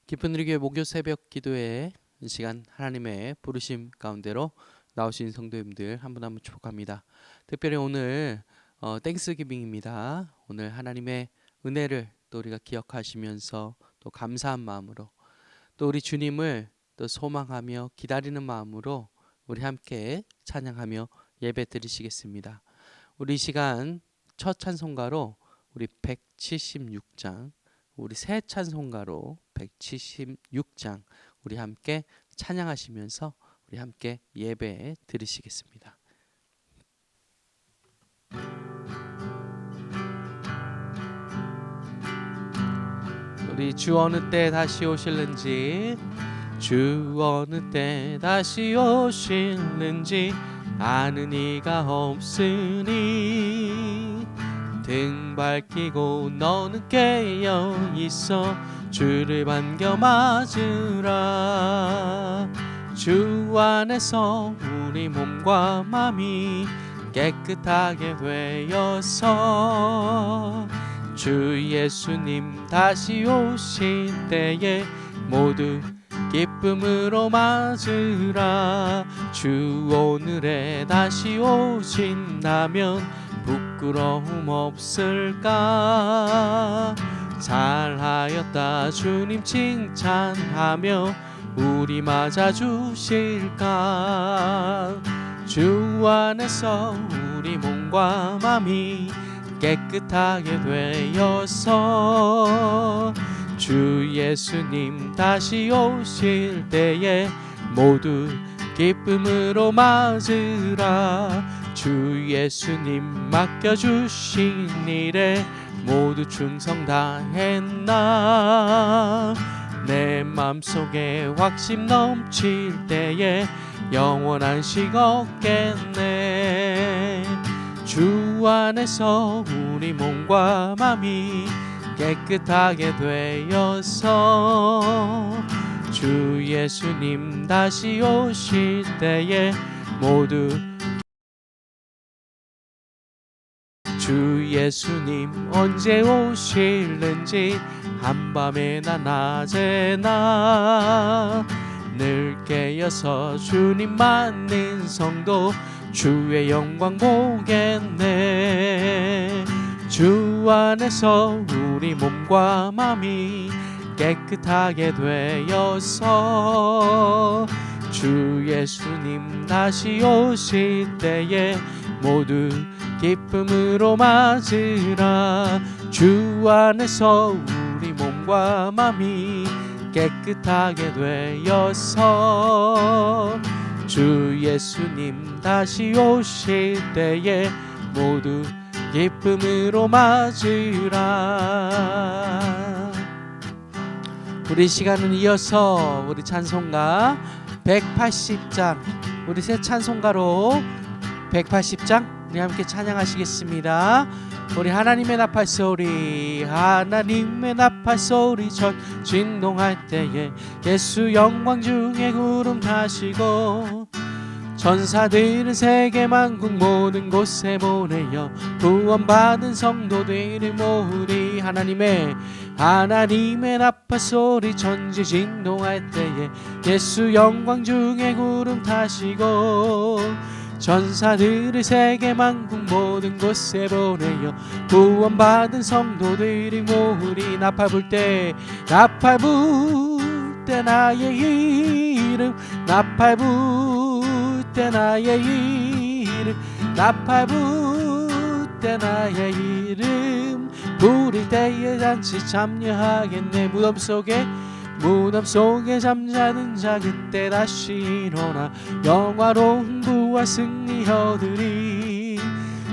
깊은 우리 교회 목요 새벽 기도회 시간 하나님의 부르심 가운데로 나오신 성도님들 한 분 한 분 축복합니다. 특별히 오늘 땡스기빙입니다. 오늘 하나님의 은혜를 또 우리가 기억하시면서 또 감사한 마음으로 또 우리 주님을 또 소망하며 기다리는 마음으로 우리 함께 찬양하며 예배 드리시겠습니다. 우리 이 시간 첫 찬송가로 우리 176장, 우리 새 찬송가로 176장 우리 함께 찬양하시면서 우리 함께 예배 드리시겠습니다. 우리 주 어느 때 다시 오실는지, 주 어느 때 다시 오실는지 아는 이가 없으니, 등 밝히고 너는 깨어 있어 주를 반겨 맞으라. 주 안에서 우리 몸과 맘이 깨끗하게 되어서 주 예수님 다시 오실 때에 모두 기쁨으로 맞으라. 주 오늘에 다시 오신다면 부끄러움 없을까. 잘하였다 주님 칭찬하며 우리 맞아주실까. 주 안에서 우리 몸과 맘이 깨끗하게 되어서 주 예수님 다시 오실 때에 모두 기쁨으로 맞으라. 주 예수님 맡겨주신 일에 모두 충성 다했나. 내 맘속에 확신 넘칠 때에 영원한 식 없겠네. 주 안에서 우리 몸과 맘이 깨끗하게 되어서 주 예수님 다시 오실 때에 모두 주 예수님 언제 오실는지 한밤에나 낮에나 늘 깨어서 주님 맞는 성도 주의 영광 보겠네. 주 안에서 우리 몸과 맘이 깨끗하게 되어서 주 예수님 다시 오실 때에 모두 기쁨으로 맞으라. 주 안에서 우리 몸과 맘이 깨끗하게 되어서 주 예수님 다시 오실 때에 모두 기쁨으로 맞으라. 우리 시간은 이어서 우리 찬송가 180장, 우리 새 찬송가로 180장 우리 함께 찬양하시겠습니다. 우리 하나님의 나팔 소리, 하나님의 나팔 소리 전 진동할 때에 예수 영광 중에 구름 타시고 전사들은 세계 만국 모든 곳에 보내어 구원받은 성도들을 모으리. 하나님의 나팔 소리 전지 진동할 때에 예수 영광 중에 구름 타시고 전사들을 세계 만국 모든 곳에 보내어 구원받은 성도들이 모으리. 나팔 불 때 나의 이름, 나팔 불 때 나의 이름, 나팔 불 때 나의 이름 부를 때에 잔치 참여하겠네. 무덤 속에 잠자는 자 그때 다시 일어나 영화로운 부와 승리 얻으리.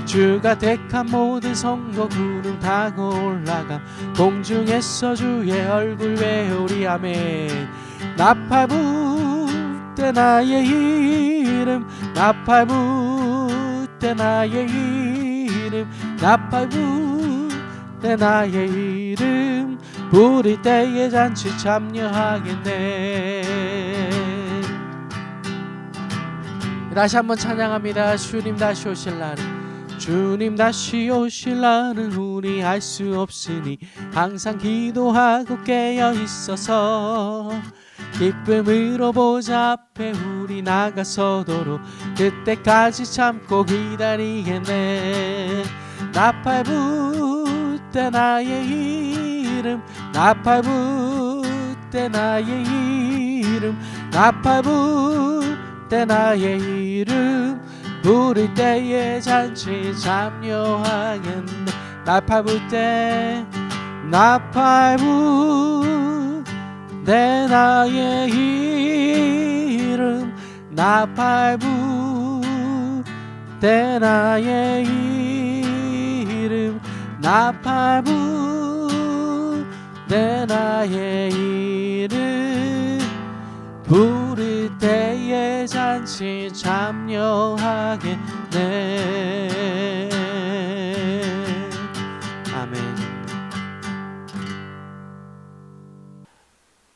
주가 택한 모든 성도 구름 타고 올라가 공중에서 주의 얼굴 배우리. 아멘. 나팔 불 때 나의 이름, 나팔 불 때 나의 이름, 나팔 불 때 나의 이름 부를 때에 잔치 참여하겠네. 다시 한번 찬양합니다. 주님 다시 오실 날, 주님 다시 오실 날은 우리 알 수 없으니 항상 기도하고 깨어 있어서 기쁨으로 보좌 앞에 우리 나가서도록 그때까지 참고 기다리겠네. 나팔 불 때 나의 이름, 나팔 불 때 나의 이름, 나팔 불 때 나의 이름 부를 때에 잔치 참여하겠네. 나팔 불 때, 나팔 불 때 나의 이름, 나팔 불 때 나의 이름, 나팔 불 때 나의 이름 부를 때에 잔치 참여하겠네. 아멘.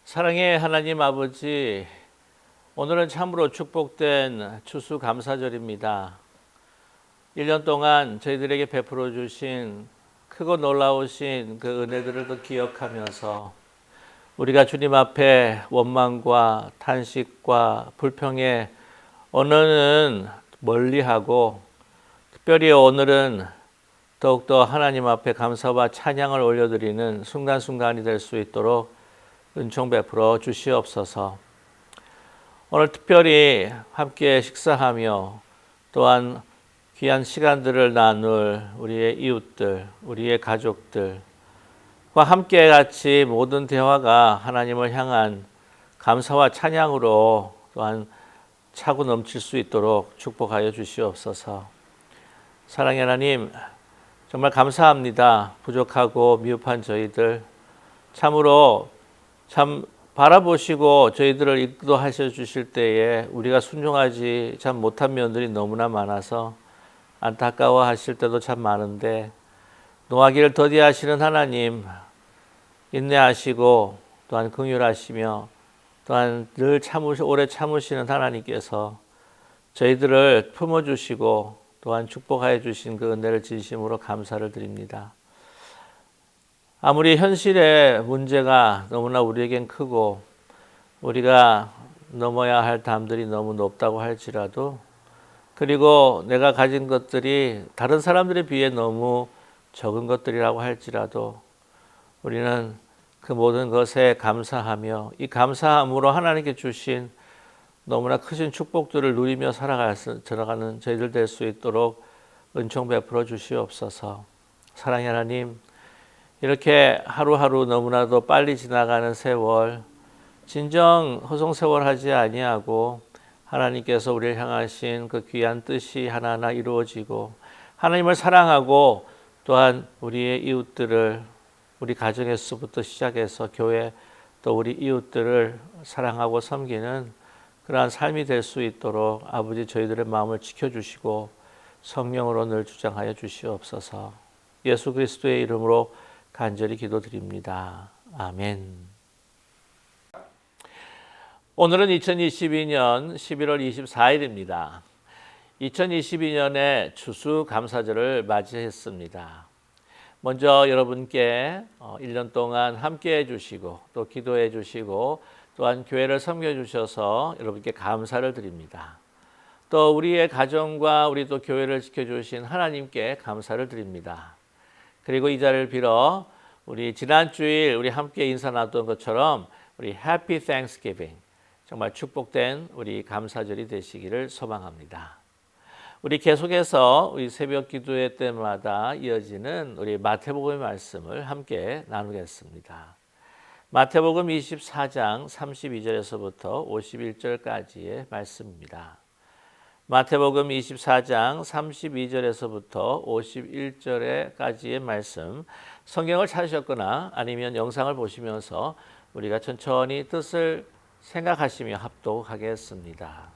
사랑의 하나님 아버지, 오늘은 참으로 축복된 추수감사절입니다. 1년 동안 저희들에게 베풀어 주신 크고 놀라우신 그 은혜들을 또 기억하면서 우리가 주님 앞에 원망과 탄식과 불평의 언어는 멀리하고 특별히 오늘은 더욱더 하나님 앞에 감사와 찬양을 올려드리는 순간순간이 될 수 있도록 은총 베풀어 주시옵소서. 오늘 특별히 함께 식사하며 또한 귀한 시간들을 나눌 우리의 이웃들, 우리의 가족들과 함께 같이 모든 대화가 하나님을 향한 감사와 찬양으로 또한 차고 넘칠 수 있도록 축복하여 주시옵소서. 사랑의 하나님, 정말 감사합니다. 부족하고 미흡한 저희들 참으로 참 바라보시고 저희들을 인도하셔 주실 때에 우리가 순종하지 참 못한 면들이 너무나 많아서 안타까워 하실 때도 참 많은데 노하기를 더디하시는 하나님, 인내하시고 또한 긍휼하시며 또한 늘 오래 참으시는 하나님께서 저희들을 품어주시고 또한 축복하여 주신 그 은혜를 진심으로 감사를 드립니다. 아무리 현실의 문제가 너무나 우리에겐 크고 우리가 넘어야 할 담들이 너무 높다고 할지라도, 그리고 내가 가진 것들이 다른 사람들에 비해 너무 적은 것들이라고 할지라도 우리는 그 모든 것에 감사하며 이 감사함으로 하나님께 주신 너무나 크신 축복들을 누리며 살아가는 저희들 될 수 있도록 은총 베풀어 주시옵소서. 사랑의 하나님, 이렇게 하루하루 너무나도 빨리 지나가는 세월, 진정 허송세월하지 아니하고 하나님께서 우리를 향하신 그 귀한 뜻이 하나하나 이루어지고 하나님을 사랑하고 또한 우리의 이웃들을 우리 가정에서부터 시작해서 교회 또 우리 이웃들을 사랑하고 섬기는 그러한 삶이 될 수 있도록 아버지 저희들의 마음을 지켜주시고 성령으로 늘 주장하여 주시옵소서. 예수 그리스도의 이름으로 간절히 기도드립니다. 아멘. 오늘은 2022년 11월 24일입니다. 2022년의 추수감사절을 맞이했습니다. 먼저 여러분께 1년 동안 함께해 주시고 또 기도해 주시고 또한 교회를 섬겨 주셔서 여러분께 감사를 드립니다. 또 우리의 가정과 우리 또 교회를 지켜주신 하나님께 감사를 드립니다. 그리고 이 자리를 빌어 우리 지난 주일 우리 함께 인사 나눴던 것처럼 우리 Happy Thanksgiving, 정말 축복된 우리 감사절이 되시기를 소망합니다. 우리 계속해서 우리 새벽 기도회 때마다 이어지는 우리 마태복음의 말씀을 함께 나누겠습니다. 마태복음 24장 32절에서부터 51절까지의 말씀입니다. 마태복음 24장 32절에서부터 51절까지의 말씀, 성경을 찾으셨거나 아니면 영상을 보시면서 우리가 천천히 뜻을 생각하시며 합독하겠습니다.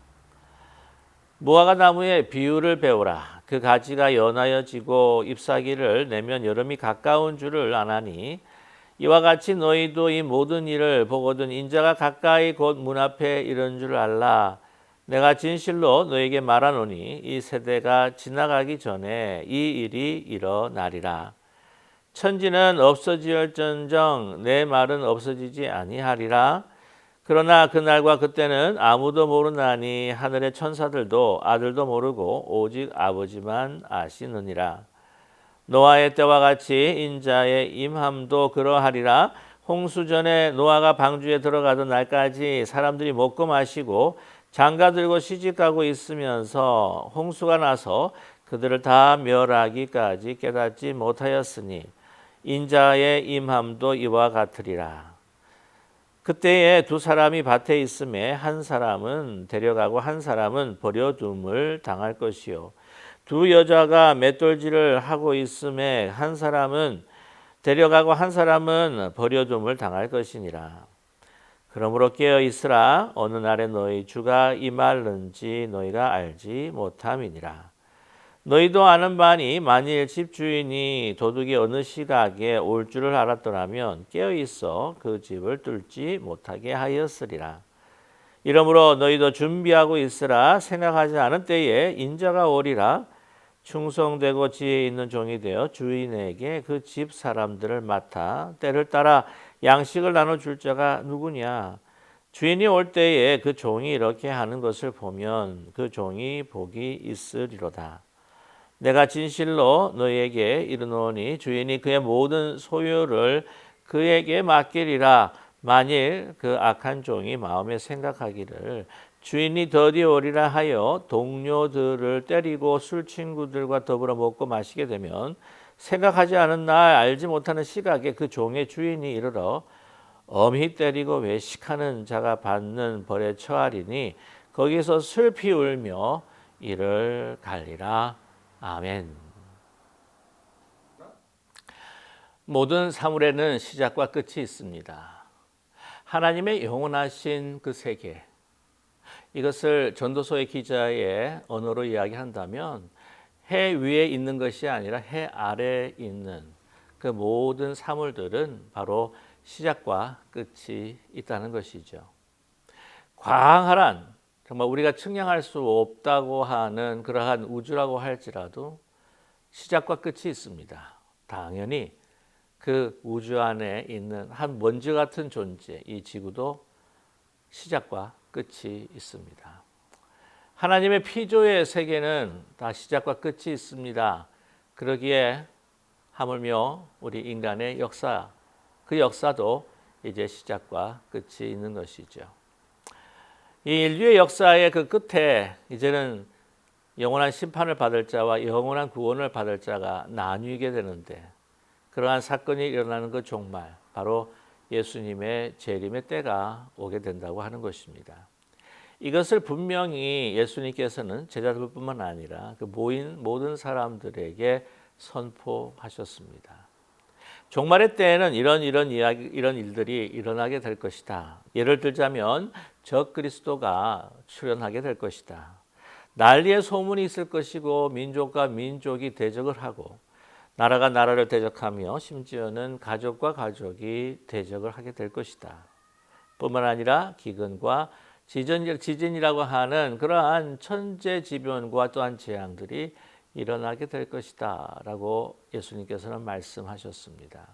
무화과 나무의 비유를 배우라. 그 가지가 연하여 지고 잎사귀를 내면 여름이 가까운 줄을 아나니 이와 같이 너희도 이 모든 일을 보거든 인자가 가까이 곧 문 앞에 이른 줄 알라. 내가 진실로 너에게 말하노니 이 세대가 지나가기 전에 이 일이 일어나리라. 천지는 없어지을전정 내 말은 없어지지 아니하리라. 그러나 그날과 그때는 아무도 모르나니 하늘의 천사들도 아들도 모르고 오직 아버지만 아시느니라. 노아의 때와 같이 인자의 임함도 그러하리라. 홍수 전에 노아가 방주에 들어가던 날까지 사람들이 먹고 마시고 장가 들고 시집가고 있으면서 홍수가 나서 그들을 다 멸하기까지 깨닫지 못하였으니 인자의 임함도 이와 같으리라. 그때에 두 사람이 밭에 있음에 한 사람은 데려가고 한 사람은 버려둠을 당할 것이요 두 여자가 맷돌질을 하고 있음에 한 사람은 데려가고 한 사람은 버려둠을 당할 것이니라. 그러므로 깨어 있으라. 어느 날에 너희 주가 임할는지 너희가 알지 못함이니라. 너희도 아는 바니 만일 집주인이 도둑이 어느 시각에 올 줄을 알았더라면 깨어 있어 그 집을 뚫지 못하게 하였으리라. 이러므로 너희도 준비하고 있으라. 생각하지 않은 때에 인자가 오리라. 충성되고 지혜 있는 종이 되어 주인에게 그 집 사람들을 맡아 때를 따라 양식을 나눠줄 자가 누구냐. 주인이 올 때에 그 종이 이렇게 하는 것을 보면 그 종이 복이 있으리로다. 내가 진실로 너희에게 이르노니 주인이 그의 모든 소유를 그에게 맡기리라. 만일 그 악한 종이 마음에 생각하기를 주인이 더디 오리라 하여 동료들을 때리고 술 친구들과 더불어 먹고 마시게 되면 생각하지 않은 날 알지 못하는 시각에 그 종의 주인이 이르러 엄히 때리고 외식하는 자가 받는 벌에 처하리니 거기서 슬피 울며 이를 갈리라. 아멘. 모든 사물에는 시작과 끝이 있습니다. 하나님의 영원하신 그 세계, 이것을 전도서의 기자의 언어로 이야기한다면 해 위에 있는 것이 아니라 해 아래에 있는 그 모든 사물들은 바로 시작과 끝이 있다는 것이죠. 광활한, 정말 우리가 측량할 수 없다고 하는 그러한 우주라고 할지라도 시작과 끝이 있습니다. 당연히 그 우주 안에 있는 한 먼지 같은 존재, 이 지구도 시작과 끝이 있습니다. 하나님의 피조의 세계는 다 시작과 끝이 있습니다. 그러기에 하물며 우리 인간의 역사, 그 역사도 이제 시작과 끝이 있는 것이죠. 이 인류의 역사의 그 끝에 이제는 영원한 심판을 받을 자와 영원한 구원을 받을 자가 나뉘게 되는데, 그러한 사건이 일어나는 그 종말, 바로 예수님의 재림의 때가 오게 된다고 하는 것입니다. 이것을 분명히 예수님께서는 제자들뿐만 아니라 그 모인 모든 사람들에게 선포하셨습니다. 종말의 때에는 이런 일들이 일어나게 될 것이다. 예를 들자면 적그리스도가 출현하게 될 것이다. 난리의 소문이 있을 것이고 민족과 민족이 대적을 하고 나라가 나라를 대적하며 심지어는 가족과 가족이 대적을 하게 될 것이다. 뿐만 아니라 기근과 지진이라고 하는 그러한 천재지변과 또한 재앙들이 일어나게 될 것이다 라고 예수님께서는 말씀하셨습니다.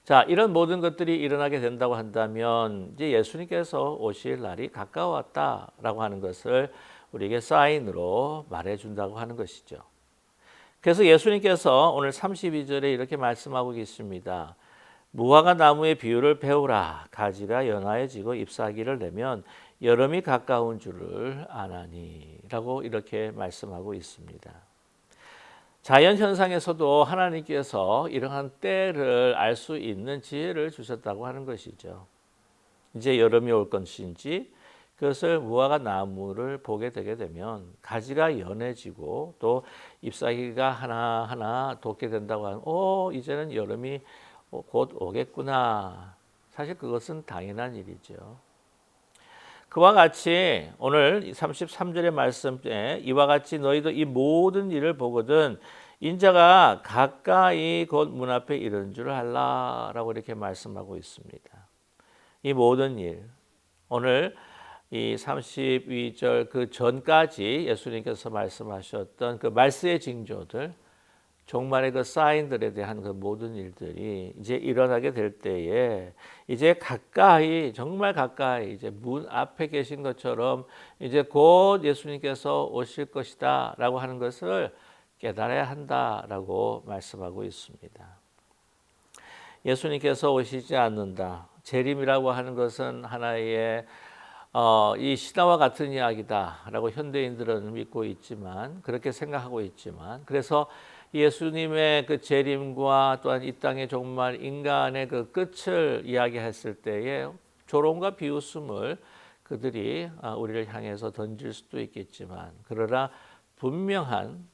자, 이런 모든 것들이 일어나게 된다고 한다면 이제 예수님께서 오실 날이 가까웠다라고 하는 것을 우리에게 사인으로 말해준다고 하는 것이죠. 그래서 예수님께서 오늘 32절에 이렇게 말씀하고 계십니다. 무화과 나무의 비유를 배우라. 가지가 연하여지고 잎사귀를 내면 여름이 가까운 줄을 아나니 라고 이렇게 말씀하고 있습니다. 자연 현상에서도 하나님께서 이러한 때를 알 수 있는 지혜를 주셨다고 하는 것이죠. 이제 여름이 올 것인지 그것을 무화과 나무를 보게 되게 되면 가지가 연해지고 또 잎사귀가 하나하나 돋게 된다고 하는, 이제는 여름이 곧 오겠구나. 사실 그것은 당연한 일이죠. 그와 같이 오늘 33절의 말씀에 이와 같이 너희도 이 모든 일을 보거든 인자가 가까이 곧 문 앞에 이른 줄 알라라고 이렇게 말씀하고 있습니다. 이 모든 일, 오늘 이 32절 그 전까지 예수님께서 말씀하셨던 그 말세의 징조들, 종말의 그 사인들에 대한 그 모든 일들이 이제 일어나게 될 때에 이제 가까이, 정말 가까이, 이제 문 앞에 계신 것처럼 이제 곧 예수님께서 오실 것이다라고 하는 것을 깨달아야 한다라고 말씀하고 있습니다. 예수님께서 오시지 않는다. 재림이라고 하는 것은 하나의 이 신화와 같은 이야기다라고 현대인들은 믿고 있지만, 그렇게 생각하고 있지만, 그래서 예수님의 그 재림과 또한 이 땅의 정말 인간의 그 끝을 이야기했을 때에 조롱과 비웃음을 그들이 우리를 향해서 던질 수도 있겠지만, 그러나 분명한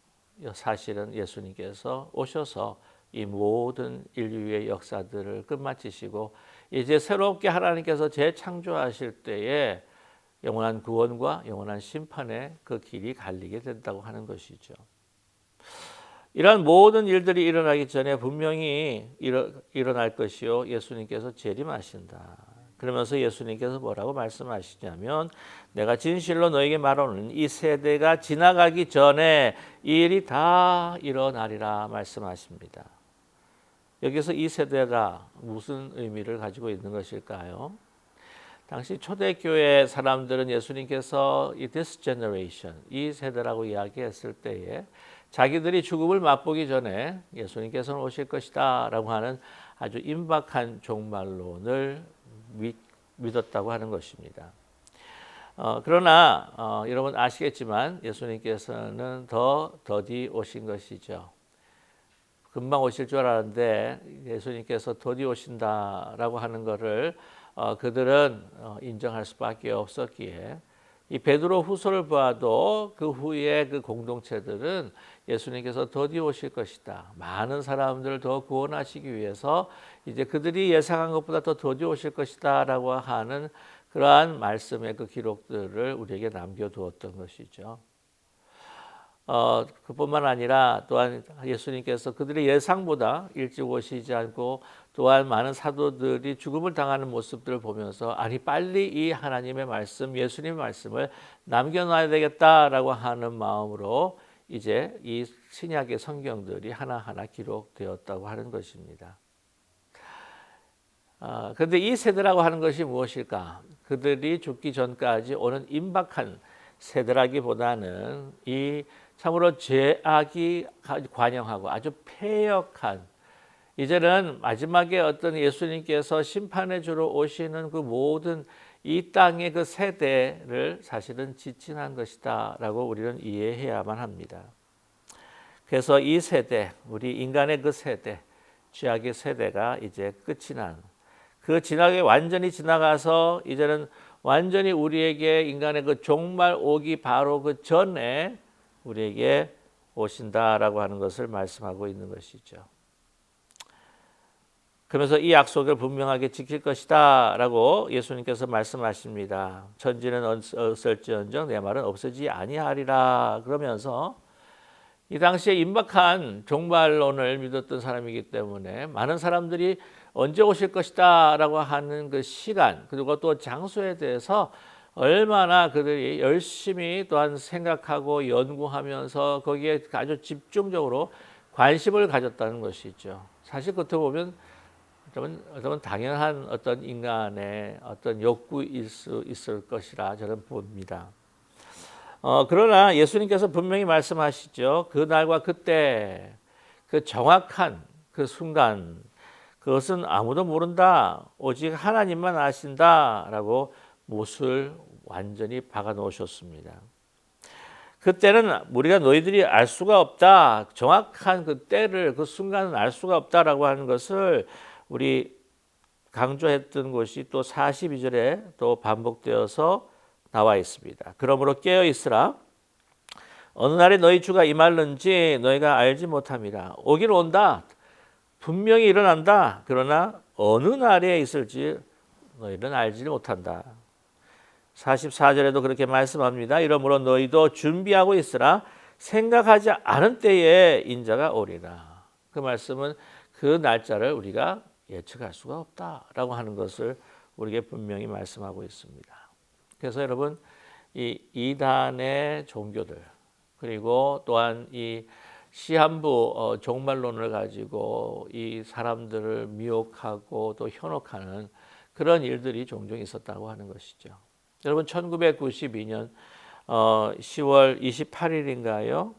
사실은 예수님께서 오셔서 이 모든 인류의 역사들을 끝마치시고 이제 새롭게 하나님께서 재창조하실 때에 영원한 구원과 영원한 심판의 그 길이 갈리게 된다고 하는 것이죠. 이러한 모든 일들이 일어나기 전에 분명히 일어날 것이요, 예수님께서 재림하신다. 그러면서 예수님께서 뭐라고 말씀하시냐면, 내가 진실로 너에게 말하노니 이 세대가 지나가기 전에 이 일이 다 일어나리라 말씀하십니다. 여기서 이 세대가 무슨 의미를 가지고 있는 것일까요? 당시 초대교회 사람들은 예수님께서 이 this generation, 이 세대라고 이야기했을 때에 자기들이 죽음을 맛보기 전에 예수님께서는 오실 것이다 라고 하는 아주 임박한 종말론을 믿었다고 하는 것입니다. 그러나 여러분 아시겠지만 예수님께서는 더 더디 오신 것이죠. 금방 오실 줄 알았는데 예수님께서 더디 오신다라고 하는 것을 그들은 인정할 수밖에 없었기에, 이 베드로 후서를 봐도 그 후에 그 공동체들은 예수님께서 더디 오실 것이다, 많은 사람들을 더 구원하시기 위해서 이제 그들이 예상한 것보다 더 더디 오실 것이다라고 하는 그러한 말씀의 그 기록들을 우리에게 남겨두었던 것이죠. 그뿐만 아니라 또한 예수님께서 그들의 예상보다 일찍 오시지 않고, 또한 많은 사도들이 죽음을 당하는 모습들을 보면서 아니 빨리 이 하나님의 말씀, 예수님의 말씀을 남겨놔야 되겠다라고 하는 마음으로 이제 이 신약의 성경들이 하나하나 기록되었다고 하는 것입니다. 그런데 이 세대라고 하는 것이 무엇일까? 그들이 죽기 전까지 오는 임박한 세대라기보다는 이 참으로 죄악이 관영하고 아주 패역한, 이제는 마지막에 어떤 예수님께서 심판해 주러 오시는 그 모든 이 땅의 그 세대를 사실은 지칭한 것이다 라고 우리는 이해해야만 합니다. 그래서 이 세대, 우리 인간의 그 세대, 죄악의 세대가 이제 끝이 난, 그 지나게 완전히 지나가서 이제는 완전히 우리에게 인간의 그 종말 오기 바로 그 전에 우리에게 오신다라고 하는 것을 말씀하고 있는 것이죠. 그러면서 이 약속을 분명하게 지킬 것이다라고 예수님께서 말씀하십니다. 천지는 없을지언정 내 말은 없어지지 아니하리라. 그러면서 이 당시에 임박한 종말론을 믿었던 사람이기 때문에 많은 사람들이 언제 오실 것이다라고 하는 그 시간, 그리고 또 장소에 대해서 얼마나 그들이 열심히 또한 생각하고 연구하면서 거기에 아주 집중적으로 관심을 가졌다는 것이죠. 사실 겉으로 보면 여러분 당연한 어떤 인간의 어떤 욕구일 수 있을 것이라 저는 봅니다. 그러나 예수님께서 분명히 말씀하시죠. 그 날과 그때, 그 정확한 그 순간, 그것은 아무도 모른다. 오직 하나님만 아신다라고 못을 완전히 박아 놓으셨습니다. 그때는 우리가 너희들이 알 수가 없다. 정확한 그 때를, 그 순간은 알 수가 없다라고 하는 것을 우리 강조했던 것이 또 42절에 또 반복되어서 나와 있습니다. 그러므로 깨어 있으라. 어느 날에 너희 주가 임할는지 너희가 알지 못함이라. 오긴 온다. 분명히 일어난다. 그러나 어느 날에 있을지 너희는 알지 못한다. 44절에도 그렇게 말씀합니다. 이러므로 너희도 준비하고 있으라. 생각하지 않은 때에 인자가 오리라. 그 말씀은 그 날짜를 우리가 예측할 수가 없다라고 하는 것을 우리에게 분명히 말씀하고 있습니다. 그래서 여러분 이 이단의 종교들 그리고 또한 이 시한부 종말론을 가지고 이 사람들을 미혹하고 또 현혹하는 그런 일들이 종종 있었다고 하는 것이죠. 여러분 1992년 10월 28일인가요?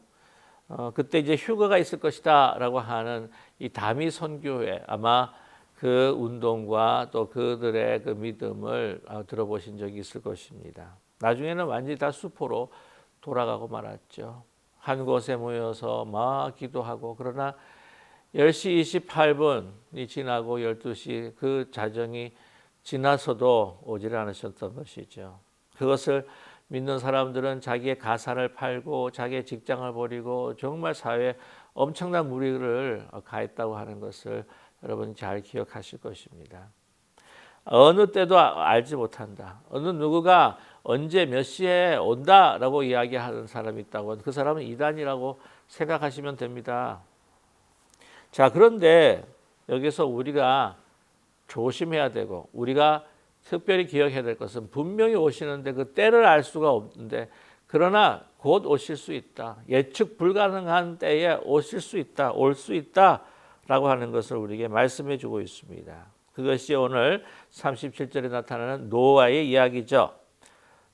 그때 이제 휴거가 있을 것이다라고 하는 이 다미 선교회 아마 그 운동과 또 그들의 그 믿음을 들어보신 적이 있을 것입니다. 나중에는 완전히 다 수포로 돌아가고 말았죠. 한 곳에 모여서 막 기도하고 그러나 10시 28분이 지나고 12시 그 자정이 지나서도 오질 않으셨던 것이죠. 그것을 믿는 사람들은 자기의 가사를 팔고 자기의 직장을 버리고 정말 사회에 엄청난 무리를 가했다고 하는 것을 여러분 잘 기억하실 것입니다. 어느 때도 알지 못한다. 어느 누구가 언제 몇 시에 온다라고 이야기하는 사람이 있다고 그 사람은 이단이라고 생각하시면 됩니다. 자, 그런데 여기서 우리가 조심해야 되고 우리가 특별히 기억해야 될 것은 분명히 오시는데 그 때를 알 수가 없는데 그러나 곧 오실 수 있다. 예측 불가능한 때에 오실 수 있다. 올 수 있다라고 하는 것을 우리에게 말씀해 주고 있습니다. 그것이 오늘 37절에 나타나는 노아의 이야기죠.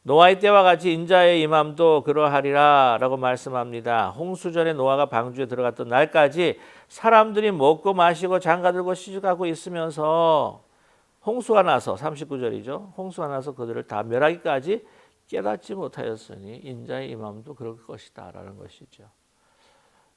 노아의 때와 같이 인자의 임함도 그러하리라 라고 말씀합니다. 홍수전에 노아가 방주에 들어갔던 날까지 사람들이 먹고 마시고 장가들고 시집가고 있으면서 홍수가 나서 39절이죠. 홍수가 나서 그들을 다 멸하기까지 깨닫지 못하였으니 인자의 임함도 그럴 것이다 라는 것이죠.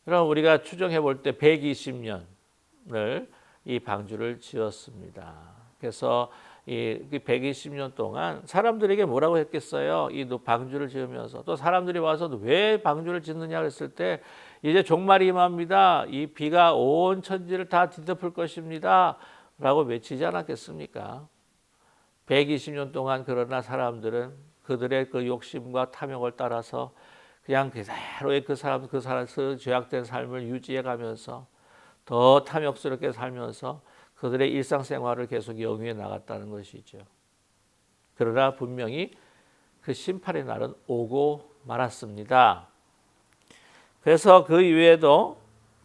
그럼 우리가 추정해 볼 때 120년을 이 방주를 지었습니다. 그래서 이 120년 동안 사람들에게 뭐라고 했겠어요? 이 방주를 지으면서 또 사람들이 와서 왜 방주를 짓느냐 그랬을 때 이제 종말이 임합니다. 이 비가 온 천지를 다 뒤덮을 것입니다. 라고 외치지 않았겠습니까? 120년 동안 그러나 사람들은 그들의 그 욕심과 탐욕을 따라서 그냥 그대로의 그 죄악된 삶을 유지해 가면서 더 탐욕스럽게 살면서 그들의 일상생활을 계속 영위해 나갔다는 것이죠. 그러나 분명히 그 심판의 날은 오고 말았습니다. 그래서 그 이후에도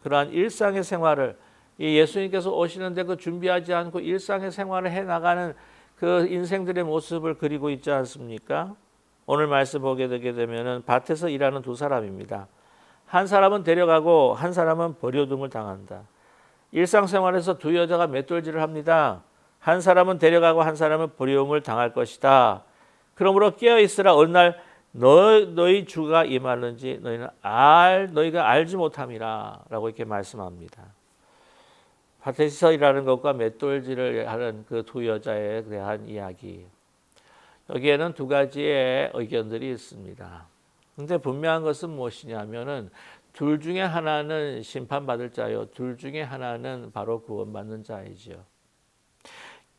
그러한 일상의 생활을 이 예수님께서 오시는데 그 준비하지 않고 일상의 생활을 해나가는 그 인생들의 모습을 그리고 있지 않습니까? 오늘 말씀 보게 되게 되면은 밭에서 일하는 두 사람입니다. 한 사람은 데려가고 한 사람은 버려둠을 당한다. 일상생활에서 두 여자가 맷돌질을 합니다. 한 사람은 데려가고 한 사람은 버려움을 당할 것이다. 그러므로 깨어있으라. 어느 날 너희 주가 임하는지 너희가 알지 못함이라 라고 이렇게 말씀합니다. 밭에서 일하는 것과 맷돌질을 하는 그 두 여자에 대한 이야기. 여기에는 두 가지의 의견들이 있습니다. 그런데 분명한 것은 무엇이냐면은 둘 중에 하나는 심판받을 자요. 둘 중에 하나는 바로 구원받는 자이죠.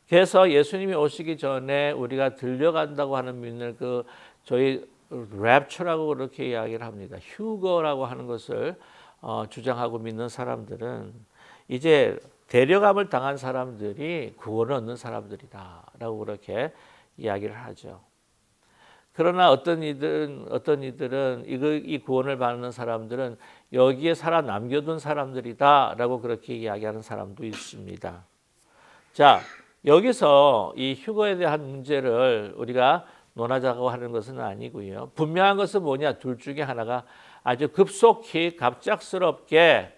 그래서 예수님이 오시기 전에 우리가 들려간다고 하는 믿는 그 저희 랩처라고 그렇게 이야기를 합니다. 휴거라고 하는 것을 주장하고 믿는 사람들은 이제 데려감을 당한 사람들이 구원을 얻는 사람들이다라고 그렇게 이야기를 하죠. 그러나 어떤 이들은 이 구원을 받는 사람들은 여기에 살아 남겨둔 사람들이다라고 그렇게 이야기하는 사람도 있습니다. 자, 여기서 이 휴거에 대한 문제를 우리가 논하자고 하는 것은 아니고요. 분명한 것은 뭐냐? 둘 중에 하나가 아주 급속히 갑작스럽게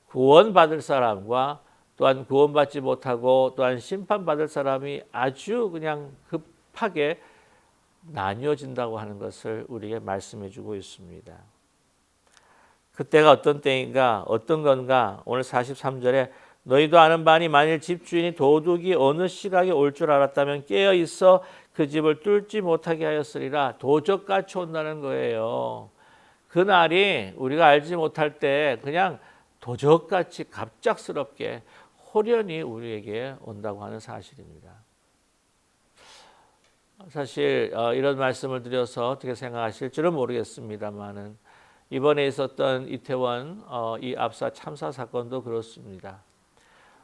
구원받을 사람과 또한 구원받지 못하고 또한 심판받을 사람이 아주 그냥 급하게 나뉘어진다고 하는 것을 우리에게 말씀해 주고 있습니다. 그때가 어떤 때인가 어떤 건가 오늘 43절에 너희도 아는 바니 만일 집주인이 도둑이 어느 시각에 올 줄 알았다면 깨어 있어 그 집을 뚫지 못하게 하였으리라. 도적같이 온다는 거예요. 그 날이 우리가 알지 못할 때 그냥 도적같이 갑작스럽게 호련히 우리에게 온다고 하는 사실입니다. 사실 이런 말씀을 드려서 어떻게 생각하실지는 모르겠습니다만은 이번에 있었던 이태원 이 압사 참사 사건도 그렇습니다.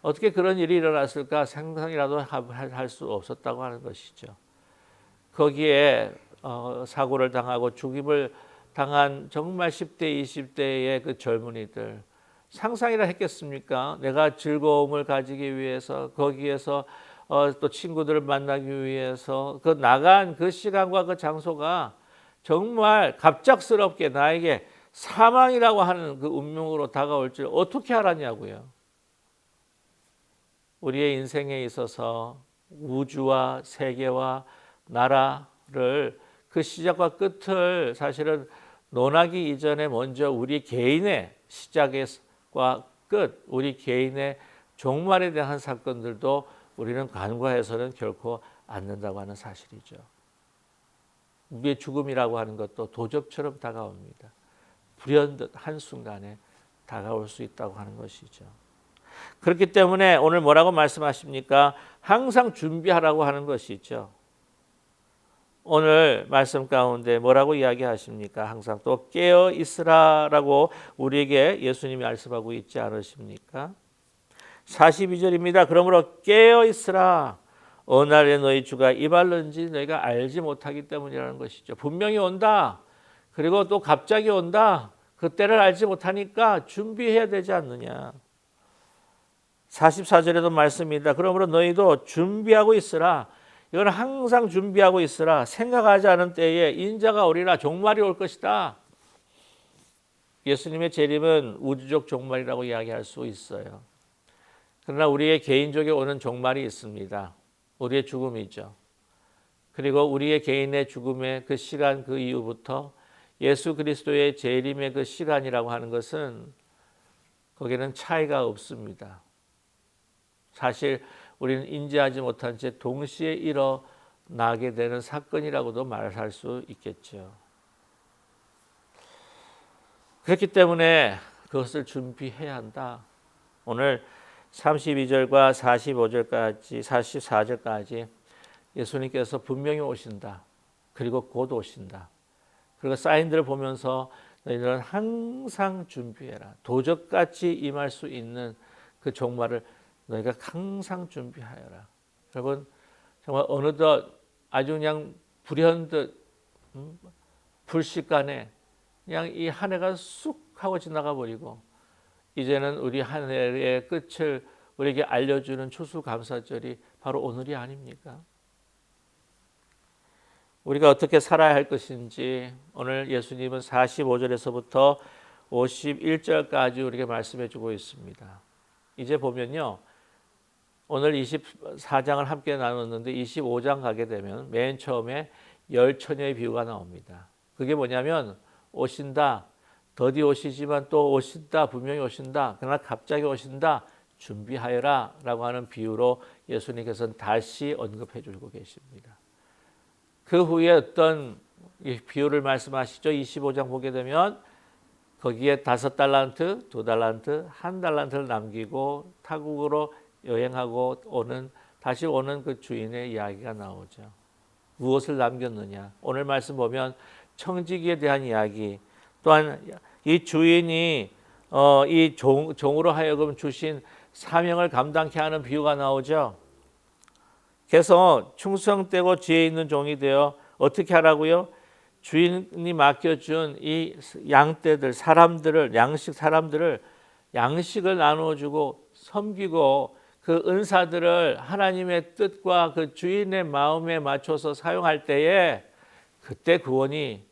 어떻게 그런 일이 일어났을까 상상이라도 할 수 없었다고 하는 것이죠. 거기에 사고를 당하고 죽임을 당한 정말 10대, 20대의 그 젊은이들 상상이라 했겠습니까? 내가 즐거움을 가지기 위해서 거기에서 또 친구들을 만나기 위해서 그 나간 그 시간과 그 장소가 정말 갑작스럽게 나에게 사망이라고 하는 그 운명으로 다가올 줄 어떻게 알았냐고요. 우리의 인생에 있어서 우주와 세계와 나라를 그 시작과 끝을 사실은 논하기 이전에 먼저 우리 개인의 시작과 끝, 우리 개인의 종말에 대한 사건들도 우리는 간과해서는 결코 않는다고 하는 사실이죠. 우리의 죽음이라고 하는 것도 도적처럼 다가옵니다. 불현듯 한순간에 다가올 수 있다고 하는 것이죠. 그렇기 때문에 오늘 뭐라고 말씀하십니까? 항상 준비하라고 하는 것이죠. 오늘 말씀 가운데 뭐라고 이야기하십니까? 항상 또 깨어 있으라라고 우리에게 예수님이 말씀하고 있지 않으십니까? 42절입니다. 그러므로 깨어 있으라. 어느 날에 너희 주가 이발는지 너희가 알지 못하기 때문이라는 것이죠. 분명히 온다. 그리고 또 갑자기 온다. 그때를 알지 못하니까 준비해야 되지 않느냐. 44절에도 말씀입니다. 그러므로 너희도 준비하고 있으라. 이건 항상 준비하고 있으라. 생각하지 않은 때에 인자가 오리라. 종말이 올 것이다. 예수님의 재림은 우주적 종말이라고 이야기할 수 있어요. 그러나 우리의 개인적에 오는 종말이 있습니다. 우리의 죽음이죠. 그리고 우리의 개인의 죽음의 그 시간 그 이후부터 예수 그리스도의 재림의 그 시간이라고 하는 것은 거기는 차이가 없습니다. 사실 우리는 인지하지 못한 채 동시에 일어나게 되는 사건이라고도 말할 수 있겠죠. 그렇기 때문에 그것을 준비해야 한다. 오늘 32절과 45절까지 44절까지 예수님께서 분명히 오신다. 그리고 곧 오신다. 그리고 사인들을 보면서 너희들은 항상 준비해라. 도적같이 임할 수 있는 그 종말을 너희가 항상 준비하여라. 여러분 정말 어느덧 아주 그냥 불현듯 불식간에 그냥 이 한 해가 쑥 하고 지나가 버리고 이제는 우리 한 해의 끝을 우리에게 알려주는 추수감사절이 바로 오늘이 아닙니까? 우리가 어떻게 살아야 할 것인지 오늘 예수님은 45절에서부터 51절까지 우리에게 말씀해 주고 있습니다. 이제 보면요. 오늘 24장을 함께 나눴는데 25장 가게 되면 맨 처음에 열 처녀의 비유가 나옵니다. 그게 뭐냐면 오신다. 더디 오시지만 또 오신다. 분명히 오신다. 그러나 갑자기 오신다. 준비하여라 라고 하는 비유로 예수님께서는 다시 언급해 주고 계십니다. 그 후에 어떤 비유를 말씀하시죠. 25장 보게 되면 거기에 5달란트, 2달란트, 1달란트를 남기고 타국으로 여행하고 다시 오는 그 주인의 이야기가 나오죠. 무엇을 남겼느냐. 오늘 말씀 보면 청지기에 대한 이야기, 또한 이 주인이 이 종으로 하여금 주신 사명을 감당케 하는 비유가 나오죠. 그래서 충성되고 지혜 있는 종이 되어 어떻게 하라고요? 주인이 맡겨준 이 양떼들 사람들을 양식을 나누어주고 섬기고 그 은사들을 하나님의 뜻과 그 주인의 마음에 맞춰서 사용할 때에 그때 구원이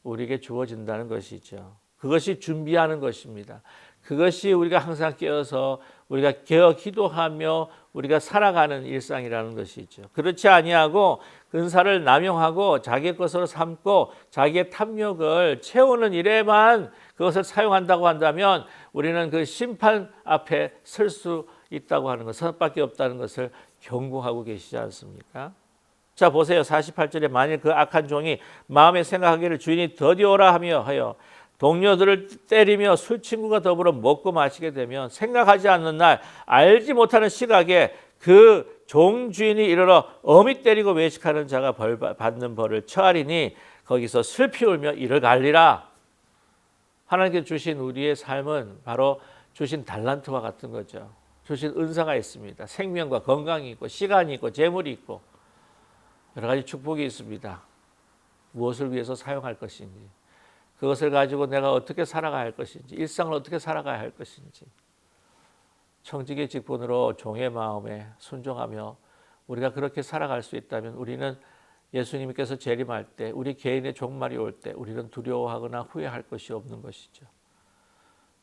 우리에게 주어진다는 것이죠. 그것이 준비하는 것입니다. 그것이 우리가 항상 깨어서 우리가 깨어 기도하며 우리가 살아가는 일상이라는 것이죠. 그렇지 아니하고 은사를 남용하고 자기의 것으로 삼고 자기의 탐욕을 채우는 일에만 그것을 사용한다고 한다면 우리는 그 심판 앞에 설 수 있다고 하는 것, 선밖에 없다는 것을 경고하고 계시지 않습니까? 자 보세요. 48절에 만일 그 악한 종이 마음에 생각하기를 주인이 더디 오라 하여 동료들을 때리며 술 친구가 더불어 먹고 마시게 되면 생각하지 않는 날 알지 못하는 시각에 그 종 주인이 이르러 어미 때리고 외식하는 자가 받는 벌을 처하리니 거기서 슬피 울며 이를 갈리라. 하나님께 주신 우리의 삶은 바로 주신 달란트와 같은 거죠. 주신 은사가 있습니다. 생명과 건강이 있고 시간이 있고 재물이 있고 여러 가지 축복이 있습니다. 무엇을 위해서 사용할 것인지, 그것을 가지고 내가 어떻게 살아가야 할 것인지, 일상을 어떻게 살아가야 할 것인지, 청지기의 직분으로 종의 마음에 순종하며 우리가 그렇게 살아갈 수 있다면 우리는 예수님께서 재림할 때, 우리 개인의 종말이 올 때 우리는 두려워하거나 후회할 것이 없는 것이죠.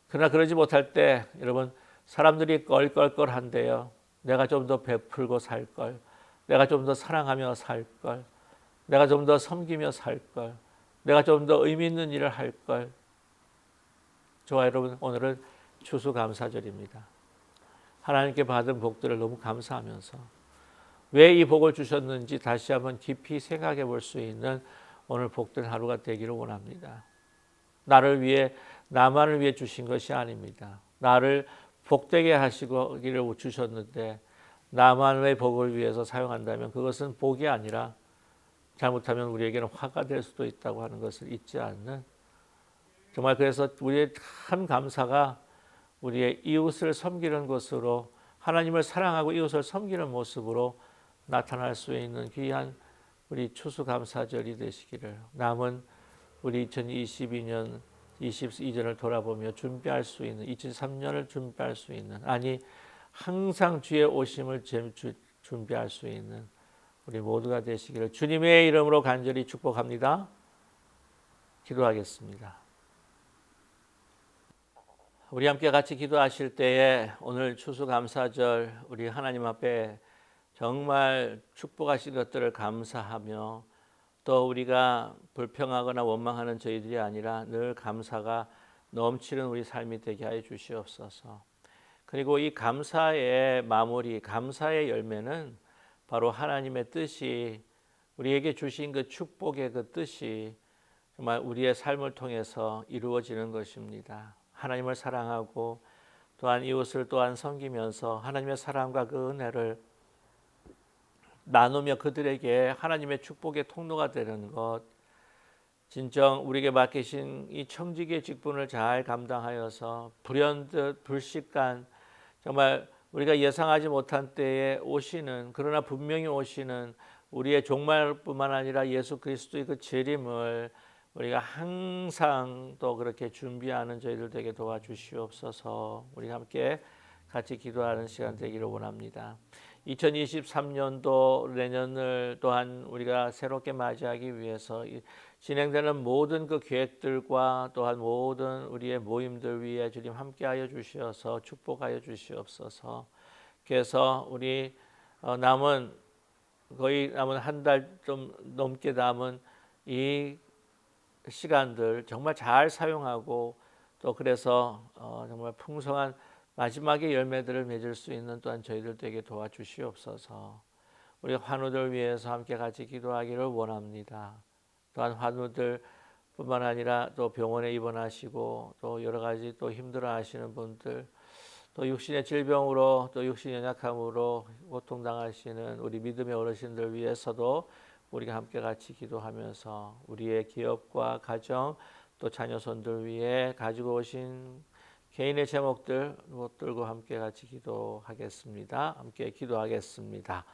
그러나 그러지 못할 때 여러분, 사람들이 껄껄껄한데요, 내가 좀 더 베풀고 살 걸, 내가 좀 더 사랑하며 살 걸, 내가 좀 더 섬기며 살 걸, 내가 좀 더 의미 있는 일을 할 걸. 저와 여러분, 오늘은 추수감사절입니다. 하나님께 받은 복들을 너무 감사하면서 왜 이 복을 주셨는지 다시 한번 깊이 생각해 볼 수 있는 오늘 복된 하루가 되기를 원합니다. 나를 위해, 나만을 위해 주신 것이 아닙니다. 나를 복되게 하시기를 주셨는데 나만의 복을 위해서 사용한다면 그것은 복이 아니라 잘못하면 우리에게는 화가 될 수도 있다고 하는 것을 잊지 않는, 정말 그래서 우리의 참 감사가 우리의 이웃을 섬기는 것으로, 하나님을 사랑하고 이웃을 섬기는 모습으로 나타날 수 있는 귀한 우리 추수감사절이 되시기를, 남은 우리 2022년 22년을 돌아보며 준비할 수 있는, 2023년을 준비할 수 있는, 아니 항상 주의 오심을 준비할 수 있는 우리 모두가 되시기를 주님의 이름으로 간절히 축복합니다. 기도하겠습니다. 우리 함께 같이 기도하실 때에 오늘 추수감사절 우리 하나님 앞에 정말 축복하신 것들을 감사하며, 또 우리가 불평하거나 원망하는 저희들이 아니라 늘 감사가 넘치는 우리 삶이 되게 하여 주시옵소서. 그리고 이 감사의 마무리, 감사의 열매는 바로 하나님의 뜻이, 우리에게 주신 그 축복의 그 뜻이 정말 우리의 삶을 통해서 이루어지는 것입니다. 하나님을 사랑하고 또한 이웃을 또한 섬기면서 하나님의 사랑과 그 은혜를 나누며 그들에게 하나님의 축복의 통로가 되는 것, 진정 우리에게 맡기신 이 청지기의 직분을 잘 감당하여서 불현듯 불식간, 정말 우리가 예상하지 못한 때에 오시는, 그러나 분명히 오시는 우리의 종말뿐만 아니라 예수 그리스도의 그 재림을 우리가 항상 또 그렇게 준비하는 저희들 되게 도와주시옵소서. 우리 함께 같이 기도하는 시간 되기를 원합니다. 2023년도 내년을 또한 우리가 새롭게 맞이하기 위해서 진행되는 모든 그 계획들과 또한 모든 우리의 모임들 위에 주님 함께하여 주시어서 축복하여 주시옵소서. 그래서 우리 남은 거의 남은 한 달 좀 넘게 남은 이 시간들 정말 잘 사용하고, 또 그래서 정말 풍성한 마지막의 열매들을 맺을 수 있는 또한 저희들 되게 도와주시옵소서. 우리 환우들 위해서 함께 같이 기도하기를 원합니다. 또한 환우들 뿐만 아니라 또 병원에 입원하시고 또 여러 가지 또 힘들어하시는 분들, 또 육신의 질병으로 또 육신 연약함으로 고통당하시는 우리 믿음의 어르신들 위해서도 우리가 함께 같이 기도하면서 우리의 기업과 가정 또 자녀손들 위해 가지고 오신 개인의 제목들 들고 함께 같이 기도하겠습니다. 함께 기도하겠습니다.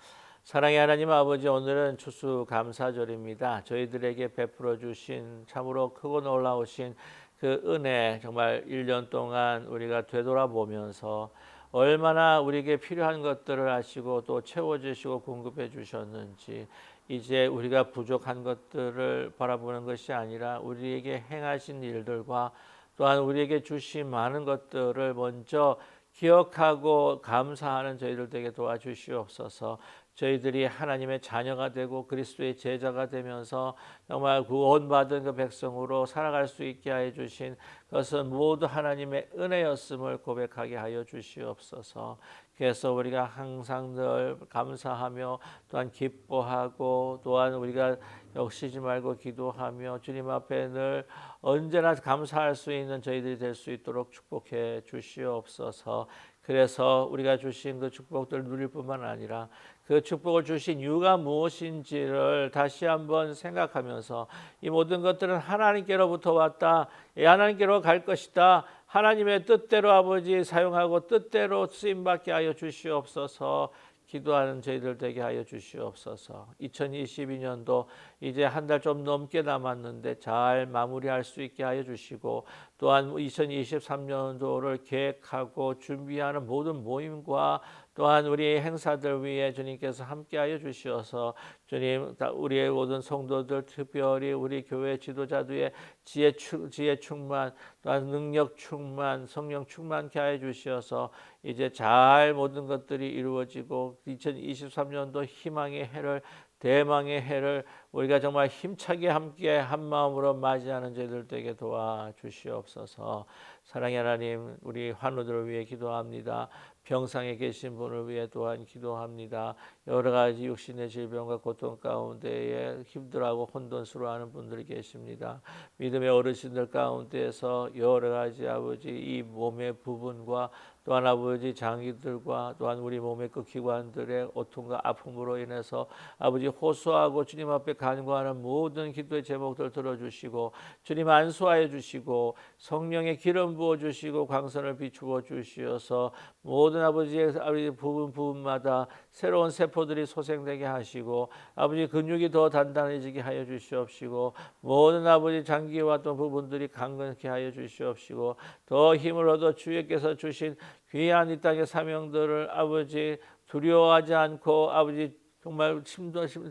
사랑의 하나님 아버지, 오늘은 추수감사절입니다. 저희들에게 베풀어 주신 참으로 크고 놀라우신 그 은혜, 정말 1년 동안 우리가 되돌아보면서 얼마나 우리에게 필요한 것들을 아시고 또 채워주시고 공급해 주셨는지, 이제 우리가 부족한 것들을 바라보는 것이 아니라 우리에게 행하신 일들과 또한 우리에게 주신 많은 것들을 먼저 기억하고 감사하는 저희들 되게 도와주시옵소서. 저희들이 하나님의 자녀가 되고 그리스도의 제자가 되면서 정말 구원받은 그 백성으로 살아갈 수 있게 하여 주신 것은 모두 하나님의 은혜였음을 고백하게 하여 주시옵소서. 그래서 우리가 항상 늘 감사하며 또한 기뻐하고, 또한 우리가 역시지 말고 기도하며 주님 앞에 늘 언제나 감사할 수 있는 저희들이 될 수 있도록 축복해 주시옵소서. 그래서 우리가 주신 그 축복들 누릴 뿐만 아니라 그 축복을 주신 이유가 무엇인지를 다시 한번 생각하면서 이 모든 것들은 하나님께로부터 왔다, 하나님께로 갈 것이다, 하나님의 뜻대로 아버지 사용하고 뜻대로 쓰임받게 하여 주시옵소서. 기도하는 저희들 되게 하여 주시옵소서. 2022년도 이제 한 달 좀 넘게 남았는데 잘 마무리할 수 있게 하여 주시고, 또한 2023년도를 계획하고 준비하는 모든 모임과 또한 우리 행사들 위해 주님께서 함께하여 주시어서 주님, 우리의 모든 성도들, 특별히 우리 교회 지도자들의 지혜 충만, 또한 능력 충만, 성령 충만케 하여 주시어서 이제 잘 모든 것들이 이루어지고 2023년도 희망의 해를, 대망의 해를 우리가 정말 힘차게 함께 한 마음으로 맞이하는 저희들 되게 도와주시옵소서. 사랑의 하나님, 우리 환우들을 위해 기도합니다. 병상에 계신 분을 위해 또한 기도합니다. 여러 가지 육신의 질병과 고통 가운데에 힘들어하고 혼돈스러워하는 분들이 계십니다. 믿음의 어르신들 가운데에서 여러 가지 아버지 이 몸의 부분과 또한 아버지 장기들과 또한 우리 몸의 그 기관들의 고통과 아픔으로 인해서 아버지 호소하고 주님 앞에 간구하는 모든 기도의 제목들 들어주시고 주님 안수하여 주시고 성령의 기름 부어 주시고 광선을 비추어 주시어서 모든 아버지의 부분마다 새로운 세포들이 소생되게 하시고 아버지 근육이 더 단단해지게 하여 주시옵시고 모든 아버지 장기와 또 부분들이 강건케 하여 주시옵시고 더 힘을 얻어 주께서 주신 귀한 이 땅의 사명들을 아버지 두려워하지 않고 아버지 정말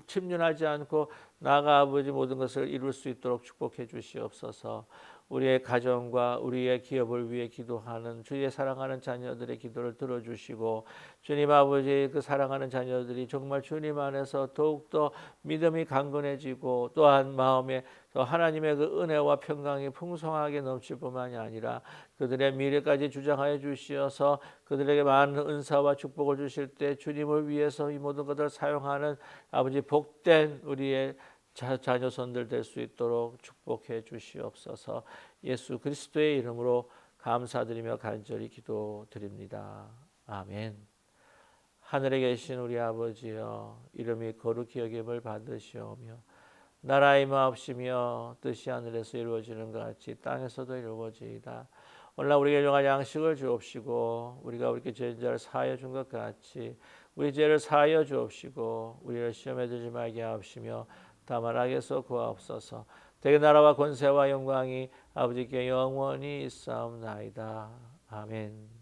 침륜하지 않고 나아가 아버지 모든 것을 이룰 수 있도록 축복해 주시옵소서. 우리의 가정과 우리의 기업을 위해 기도하는 주의 사랑하는 자녀들의 기도를 들어주시고 주님 아버지 그 사랑하는 자녀들이 정말 주님 안에서 더욱더 믿음이 강건해지고 또한 마음에 또 하나님의 그 은혜와 평강이 풍성하게 넘칠 뿐만이 아니라 그들의 미래까지 주장하여 주시어서 그들에게 많은 은사와 축복을 주실 때 주님을 위해서 이 모든 것을 사용하는 아버지 복된 우리의 자녀손들 될 수 있도록 축복해 주시옵소서. 예수 그리스도의 이름으로 감사드리며 간절히 기도드립니다. 아멘. 하늘에 계신 우리 아버지여, 이름이 거룩히 여김을 받으시오며 나라의 마옵시며 뜻이 하늘에서 이루어지는 것 같이 땅에서도 이루어지이다. 오늘날 우리에게 일용할 양식을 주옵시고 우리가 우리에게 죄인자를 사하여 준 것 같이 우리 죄를 사하여 주옵시고 우리를 시험에 들지 말게 하옵시며 다만 악에서 구하옵소서. 대개 나라와 권세와 영광이 아버지께 영원히 있사옵나이다. 아멘.